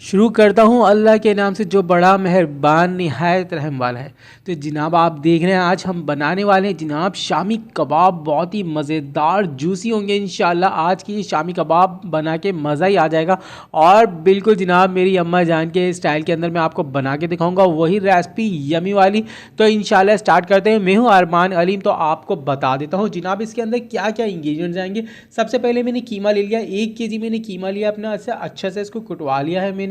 शुरू करता हूँ अल्लाह के नाम से जो बड़ा मेहरबान निहायत रहम वाला है। तो जनाब आप देख रहे हैं आज हम बनाने वाले हैं जनाब शामी कबाब। बहुत ही मज़ेदार जूसी होंगे इंशाल्लाह। आज की शामी कबाब बना के मज़ा ही आ जाएगा। और बिल्कुल जनाब मेरी अम्मा जान के स्टाइल के अंदर मैं आपको बना के दिखाऊंगा वही रेसिपी यमी वाली। तो इंशाल्लाह स्टार्ट करते हैं। मैं हूँ अरमान अलीम। तो आपको बता देता हूँ जनाब इसके अंदर क्या क्या इंग्रेडिएंट्स आएंगे। सबसे पहले मैंने कीमा ले लिया, 1 केजी मैंने कीमा लिया अपना। अच्छा से इसको कुटवा लिया है मैंने।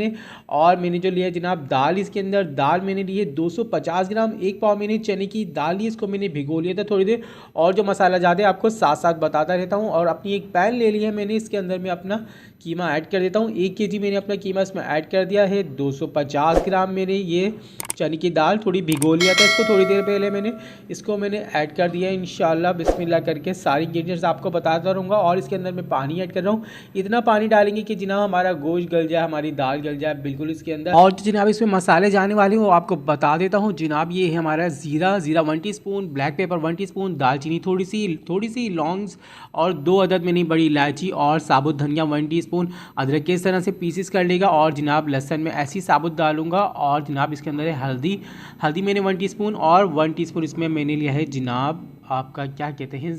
और मैंने जो लिया जनाब दाल, इसके अंदर दाल मैंने ली है 250 ग्राम। 1 पाव मैंने चने की दाल ली, इसको मैंने भिगो लिया था थोड़ी देर। और जो मसाला ज़्यादा है आपको साथ साथ बताता रहता हूँ। और अपनी एक पैन ले लिया है मैंने, इसके अंदर मैं अपना कीमा ऐड कर देता हूँ। 1 केजी मैंने अपना कीमा इसमें ऐड कर दिया है। 250 ग्राम मैंने ये चने की दाल थोड़ी भिगो लिया था, इसको थोड़ी देर पहले मैंने ऐड कर दिया है। इंशाल्लाह बिस्मिल्लाह करके सारी इंग्रेडिएंट्स आपको बताता रहूँगा। और इसके अंदर मैं पानी ऐड कर रहा हूँ। इतना पानी डालेंगे कि जनाब हमारा गोश्त गल जाए, हमारी दाल गल जाए बिल्कुल इसके अंदर। और जो जनाब इसमें मसाले जाने वाले हैं वो आपको बता देता हूँ जनाब। ये है हमारा ज़ीरा 1 टीस्पून, ब्लैक पेपर 1 टीस्पून, दालचीनी थोड़ी सी लौंग्स और 2 अदद मैंने बड़ी इलायची और साबुत धनिया 1 टीस्पून। अदरक के इस तरह से पीसेस कर लेगा। और जनाब लहसुन में ऐसी साबुत डालूंगा। और जनाब इसके अंदर है हल्दी मैंने 1 टीस्पून और 1 टीस्पून इसमें मैंने लिया है जनाब आपका क्या कहते हैं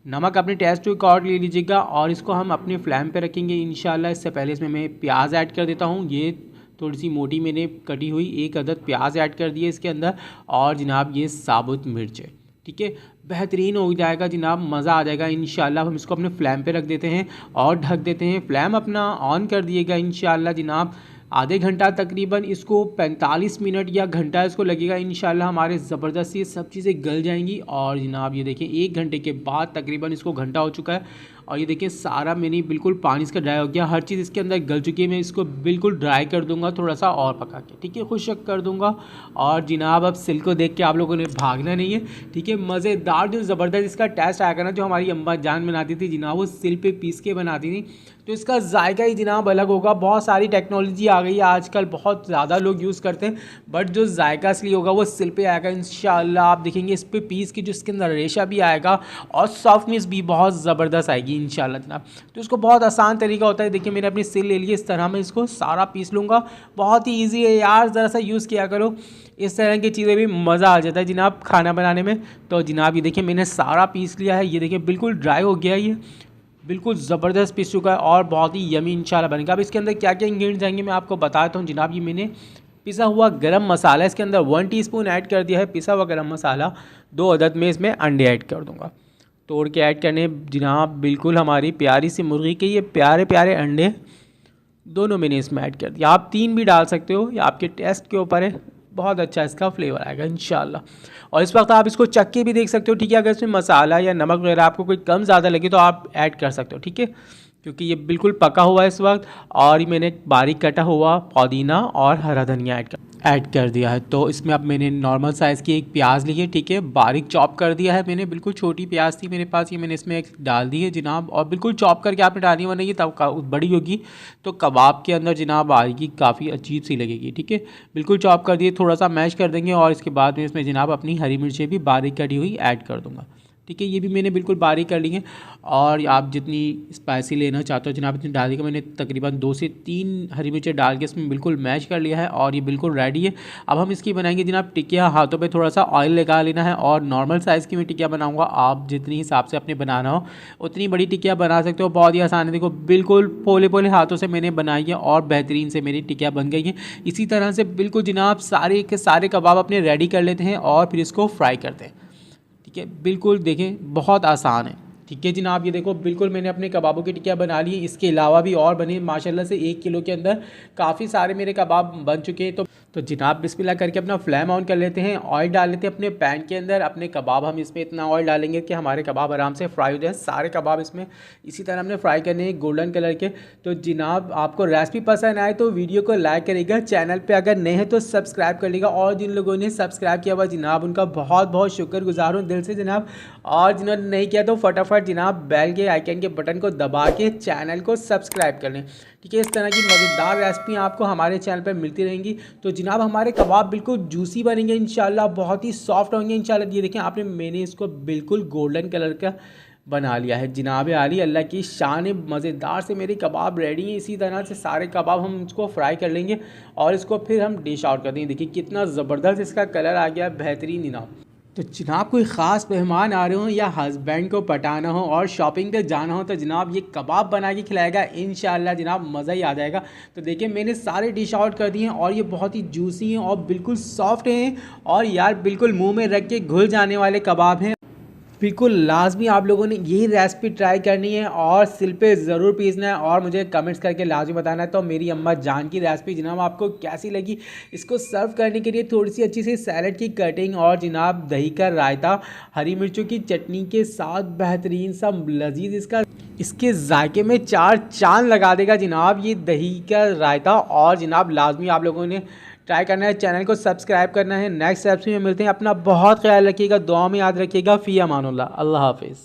नमक अपने टेस्ट के अकॉर्डिंग ले लीजिएगा। और इसको हम अपने फ्लेम पे रखेंगे इंशाल्लाह। इससे पहले इसमें मैं प्याज ऐड कर देता हूँ। ये थोड़ी सी मोटी मैंने कटी हुई 1 अदद प्याज ऐड कर दिए इसके अंदर। और जनाब ये साबुत मिर्च है, ठीक है, बेहतरीन हो जाएगा जनाब, मज़ा आ जाएगा इंशाल्लाह। हम इसको अपने फ्लेम पे रख देते हैं और ढक देते हैं। फ्लेम अपना ऑन कर दिएगा इंशाल्लाह जनाब। आधे घंटा तकरीबन इसको 45 मिनट या घंटा इसको लगेगा इंशाल्लाह। हमारे ज़बरदस्त ये सब चीज़ें गल जाएंगी। और जनाब ये देखें 1 घंटे के बाद तकरीबन इसको घंटा हो चुका है। और ये देखिए सारा मैंने बिल्कुल पानी इसका ड्राई हो गया, हर चीज़ इसके अंदर गल चुकी है। मैं इसको बिल्कुल ड्राई कर दूंगा थोड़ा सा और पका के, ठीक है, खुश्क कर दूंगा। और जनाब अब सिल को देख के आप लोगों ने भागना नहीं है, ठीक है। मज़ेदार जो ज़बरदस्त इसका टेस्ट आएगा ना, जो हमारी अम्मा जान बनाती थी जनाब, वो सिल पे पीस के बनाती थी, तो इसका जायका ही जनाब अलग होगा। बहुत सारी टेक्नोलॉजी आ गई है आजकल, बहुत ज़्यादा लोग यूज़ करते हैं, बट जो जायका असली होगा वो सिल पे आएगा इंशाल्लाह। आप देखेंगे इस पे पीस की जो इसके अंदर रेशा भी आएगा और सॉफ्टनेस भी बहुत ज़बरदस्त आएगी इंशाल्लाह जनाब। तो इसको बहुत आसान तरीका होता है। देखिए मैंने अपनी सिल ले ली, इस तरह मैं इसको सारा पीस लूँगा। बहुत ही ईजी है यार, ज़रा सा यूज़ किया करो। इस तरह की चीज़ें भी मज़ा आ जाता है जनाब खाना बनाने में। तो जनाब ये देखिए मैंने सारा पीस लिया है। ये देखिए बिल्कुल ड्राई हो गया है, ये बिल्कुल ज़बरदस्त पीस चुका है और बहुत ही यमी इंशाल्लाह बनेगा। अब इसके अंदर क्या क्या इंग्रेडिएंट्स जाएंगे मैं आपको बताता हूँ जनाब। ये मैंने पिसा हुआ गरम मसाला इसके अंदर 1 टीस्पून ऐड कर दिया है, पिसा हुआ गरम मसाला। 2 अदद में इसमें अंडे ऐड कर दूँगा, तोड़ के ऐड करने जनाब। बिल्कुल हमारी प्यारी सी मुर्गी के ये प्यारे प्यारे अंडे दोनों मैंने इसमें ऐड कर दिया। आप 3 भी डाल सकते हो, या आपके टेस्ट के ऊपर है, बहुत अच्छा इसका फ्लेवर आएगा इंशाल्लाह। और इस वक्त आप इसको चख के भी देख सकते हो, ठीक है। अगर इसमें मसाला या नमक वगैरह आपको कोई कम ज़्यादा लगे तो आप ऐड कर सकते हो, ठीक है, क्योंकि ये बिल्कुल पका हुआ है इस वक्त। और मैंने बारीक कटा हुआ पुदीना और हरा धनिया ऐड कर दिया है। तो इसमें अब मैंने नॉर्मल साइज़ की एक प्याज ली है, ठीक है, बारीक चॉप कर दिया है मैंने, बिल्कुल छोटी प्याज थी मेरे पास, ये मैंने इसमें एक डाल दी है जनाब। और बिल्कुल चॉप करके आपने डालनी, वरना ये तब बड़ी होगी तो कबाब के अंदर जनाब आएगी, काफ़ी अजीब सी लगेगी, ठीक है। बिल्कुल चॉप कर दिए, थोड़ा सा मैश कर देंगे। और इसके बाद में इसमें जनाब अपनी हरी मिर्चें भी बारीक कटी हुई ऐड कर दूँगा, ठीक है, ये भी मैंने बिल्कुल बारीक कर ली है। और आप जितनी स्पाइसी लेना चाहते हो जनाब इतनी डाल देगा। मैंने तकरीबन 2 से 3 हरी मिर्चें डाल के इसमें बिल्कुल मैश कर लिया है और ये बिल्कुल रेडी है। अब हम इसकी बनाएंगे जनाब टिकिया। हाथों पे थोड़ा सा ऑयल लगा लेना है और नॉर्मल साइज़ की मैं टिकिया बनाऊंगा। आप जितनी हिसाब से अपने बनाना हो उतनी बड़ी टिकिया बना सकते हो, बहुत ही आसान है। देखो बिल्कुल पोले पोले हाथों से मैंने बनाई है और बेहतरीन से मेरी टिकिया बन गई है। इसी तरह से बिल्कुल जनाब सारे के सारे कबाब अपने रेडी कर लेते हैं और फिर इसको फ्राई करते हैं, ठीक है। बिल्कुल देखें बहुत आसान है, ठीक है जनाब। ये देखो बिल्कुल मैंने अपने कबाबों की टिक्कियाँ बना ली है। इसके अलावा भी और बने माशाल्लाह से। 1 किलो के अंदर काफ़ी सारे मेरे कबाब बन चुके हैं। तो जनाब बिस्मिल्लाह करके अपना फ्लेम ऑन कर लेते हैं, ऑयल डाल लेते हैं अपने पैन के अंदर। अपने कबाब हम इसमें इतना ऑयल डालेंगे कि हमारे कबाब आराम से फ्राई हो जाए। सारे कबाब इसमें इसी तरह हमने फ्राई करने हैं गोल्डन कलर के। तो जनाब आपको रेसिपी पसंद आए तो वीडियो को लाइक करेगा, चैनल पे अगर नए हैं तो सब्सक्राइब कर लेगा। और जिन लोगों ने सब्सक्राइब किया हुआ जनाब उनका बहुत बहुत शुक्रगुजार हूँ दिल से जनाब। और जिन्होंने नहीं किया तो फटाफट जनाब बेल के आइकन के बटन को दबा के चैनल को सब्सक्राइब कर लें, ठीक है। इस तरह की मज़ेदार रेसिपी आपको हमारे चैनल पर मिलती रहेंगी। तो जनाब हमारे कबाब बिल्कुल जूसी बनेंगे इंशाल्लाह, बहुत ही सॉफ्ट होंगे इंशाल्लाह। ये देखें आपने, मैंने इसको बिल्कुल गोल्डन कलर का बना लिया है। जनाब आली अल्लाह की शान मज़ेदार से मेरे कबाब रेडी हैं। इसी तरह से सारे कबाब हम इसको फ्राई कर लेंगे और इसको फिर हम डिश आउट कर देंगे। देखिए कितना ज़बरदस्त इसका कलर आ गया, बेहतरीन जनाब। तो जनाब कोई ख़ास मेहमान आ रहे हो या हस्बैंड को पटाना हो और शॉपिंग पे जाना हो तो जनाब ये कबाब बना के खिलाएगा इंशाल्लाह जनाब, मज़ा ही आ जाएगा। तो देखिए मैंने सारे डिश आउट कर दिए हैं और ये बहुत ही जूसी हैं और बिल्कुल सॉफ्ट हैं और यार बिल्कुल मुंह में रख के घुल जाने वाले कबाब हैं। बिल्कुल लाजमी आप लोगों ने यही रेसिपी ट्राई करनी है और सिल पे ज़रूर पीसना है और मुझे कमेंट्स करके लाजमी बताना है। तो मेरी अम्मा जान की रेसिपी जनाब आपको कैसी लगी। इसको सर्व करने के लिए थोड़ी सी अच्छी सी सैलड की कटिंग और जनाब दही का रायता हरी मिर्चों की चटनी के साथ बेहतरीन सा लजीज इसके जायके में 4 चांद लगा देगा जनाब ये दही का रायता। और जनाब लाजमी आप लोगों ने ट्राई करना है, चैनल को सब्सक्राइब करना है। नेक्स्ट रेसिपी में मिलते हैं। अपना बहुत ख्याल रखिएगा, दुआ में याद रखिएगा। फ़ी अमानुल्लाह, अल्लाह हाफिज़।